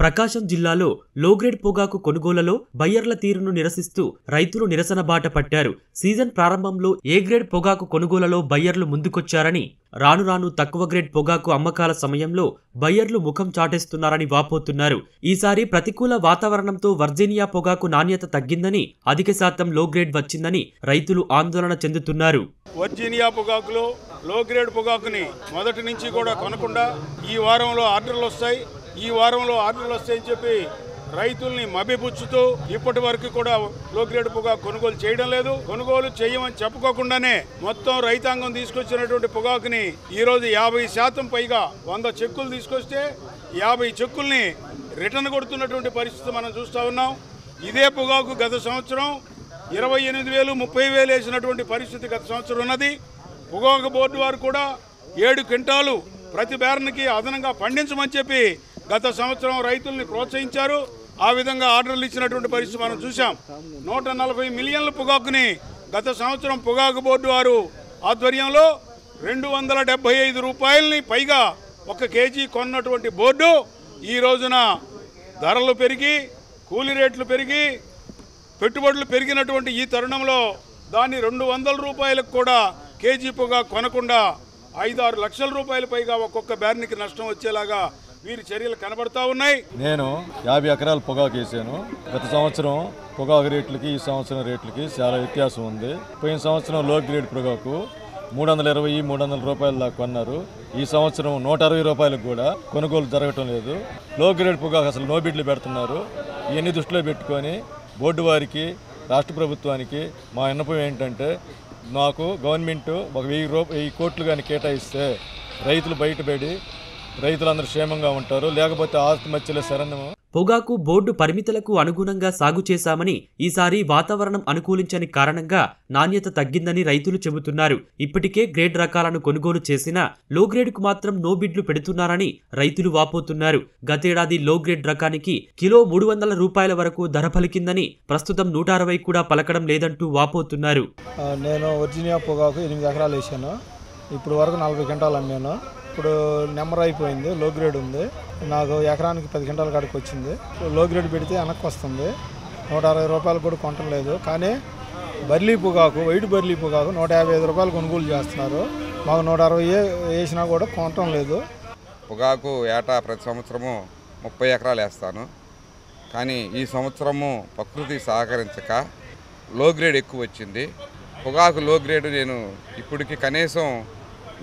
ప్రకాశం జిల్లాలో లోగ్రేడ్ పొగాకు కొనుగోలులో బయ్యర్ల తీరును నిరసిస్తూ రైతులు నిరసన బాట పట్టారు. సీజన్ ప్రారంభంలో ఏ గ్రేడ్ పొగాకు కొనుగోలులో బయ్యర్లు ముందుకొచ్చారని, రాను రాను తక్కువ గ్రేడ్ పొగాకు అమ్మకాల సమయంలో బయ్యర్లు ముఖం చాటేస్తున్నారని వాపోతున్నారు. ఈసారి ప్రతికూల వాతావరణంతో వర్జీనియా పొగాకు నాణ్యత తగ్గిందని, అధిక శాతం లో గ్రేడ్ వచ్చిందని రైతులు ఆందోళన చెందుతున్నారు. వర్జీనియా పొగాకులో లో గ్రేడ్ పొగాకుని మొదటి నుంచి కూడా కొనకుండా ఈ వారంలో ఆర్డర్లు వస్తాయని చెప్పి రైతుల్ని మభ్యపుచ్చుతూ ఇప్పటి వరకు కూడా లో గ్రేడ్ పొగాకు కొనుగోలు చేయడం లేదు. కొనుగోలు చేయమని చెప్పుకోకుండానే మొత్తం రైతాంగం తీసుకొచ్చినటువంటి పొగాకుని ఈ రోజు 50% పైగా 100 చెక్కులు తీసుకొస్తే 50 చెక్కుల్ని రిటర్న్ కొడుతున్నటువంటి పరిస్థితి మనం చూస్తూ ఉన్నాం. ఇదే పొగాకు గత సంవత్సరం 28,000 30,000 వేసినటువంటి పరిస్థితి గత సంవత్సరం ఉన్నది. పొగాకు బోర్డు వారు కూడా 7 క్వింటాలు ప్రతి బేరన్కి అదనంగా పండించమని చెప్పి గత సంవత్సరం రైతుల్ని ప్రోత్సహించారు. ఆ విధంగా ఆర్డర్లు ఇచ్చినటువంటి పరిస్థితి మనం చూసాం. 140 మిలియన్ల పొగాకుని గత సంవత్సరం పొగాకు బోర్డు వారు ఆధ్వర్యంలో 275 రూపాయలని పైగా 1 కేజీ కొన్నటువంటి బోర్డు ఈ రోజున ధరలు పెరిగి, కూలీ రేట్లు పెరిగి, పెట్టుబడులు పెరిగినటువంటి ఈ తరుణంలో దాన్ని 200 రూపాయలకు కూడా కేజీ పొగాకు కొనకుండా 5-6 లక్షల రూపాయల పైగా ఒక్కొక్క బేర్నికి నష్టం వచ్చేలాగా వీరి చర్యలు కనబడతా ఉన్నాయి. నేను 50 ఎకరాల పొగాకు వేసాను. గత సంవత్సరం పొగాకు రేట్లకి ఈ సంవత్సరం రేట్లకి చాలా వ్యత్యాసం ఉంది. పోయిన సంవత్సరం లో గ్రేడ్ పొగాకు 320-300 రూపాయల దాకా కొన్నారు. ఈ సంవత్సరం 160 రూపాయలకు కూడా కొనుగోలు జరగటం లేదు. లో గ్రేడ్ పొగాకు అసలు నో బిడ్లు పెడుతున్నారు. ఇవన్నీ దృష్టిలో పెట్టుకొని బోర్డు వారికి, రాష్ట్ర ప్రభుత్వానికి మా విన్నపం ఏంటంటే, నాకు గవర్నమెంట్ ఒక 1000 కోట్లు కానీ కేటాయిస్తే రైతులు బయటపడి రైతులందరూ క్షేమంగా ఉంటారు. లేకపోతే ఆత్మహత్యల శరణ్యము. పొగాకు బోర్డు పరిమితులకు అనుగుణంగా సాగు చేశామని, ఈసారి వాతావరణం అనుకూలించని కారణంగా నాణ్యత తగ్గిందని రైతులు చెబుతున్నారు. ఇప్పటికే గ్రేడ్ రకాలను కొనుగోలు చేసినా లో గ్రేడ్కు మాత్రం నో బిడ్లు పెడుతున్నారని రైతులు వాపోతున్నారు. గతేడాది లో గ్రేడ్ రకానికి కిలో 300 రూపాయల వరకు ధర పలికిందని, ప్రస్తుతం 160 కూడా పలకడం లేదంటూ వాపోతున్నారు. నేను వర్జీనియా పొగాకు 8 ఎకరాలు వేసాను. ఇప్పుడు వరకు 40 క్వింటాలు అమ్మాను. ఇప్పుడు నెంబర్ అయిపోయింది. లో గ్రేడ్ ఉంది. నాకు ఎకరానికి 10 క్వింటాల కాడికి వచ్చింది. లో గ్రేడ్ పెడితే వెనక్కి వస్తుంది. 160 రూపాయలు కూడా కొనటం లేదు. కానీ బర్లీ పొగాకు, వైట్ బర్లీ పొగాకు 155 రూపాయలు కొనుగోలు చేస్తున్నారు. మాకు 160 వేసినా కూడా కొనటం లేదు. పొగాకు ఏటా ప్రతి సంవత్సరము 30 ఎకరాలు వేస్తాను. కానీ ఈ సంవత్సరము ప్రకృతి సహకరించక లో గ్రేడ్ ఎక్కువ వచ్చింది. పొగాకు లో గ్రేడ్ నేను ఇప్పటికి కనీసం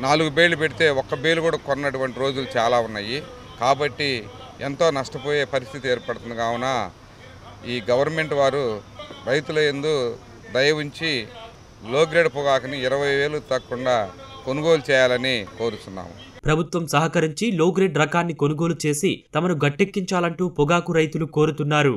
4 బేలు పెడితే 1 బేలు కూడా కొన్నటువంటి రోజులు చాలా ఉన్నాయి. కాబట్టి ఎంతో నష్టపోయే పరిస్థితి ఏర్పడుతుంది. కావున ఈ గవర్నమెంట్ వారు రైతుల యందు దయ ఉంచి లో గ్రేడ్ పొగాకుని 20,000 తగ్గకుండా కొనుగోలు చేయాలని కోరుతున్నాము. ప్రభుత్వం సహకరించి లో గ్రేడ్ రకాన్ని కొనుగోలు చేసి తమను గట్టెక్కించాలంటూ పొగాకు రైతులు కోరుతున్నారు.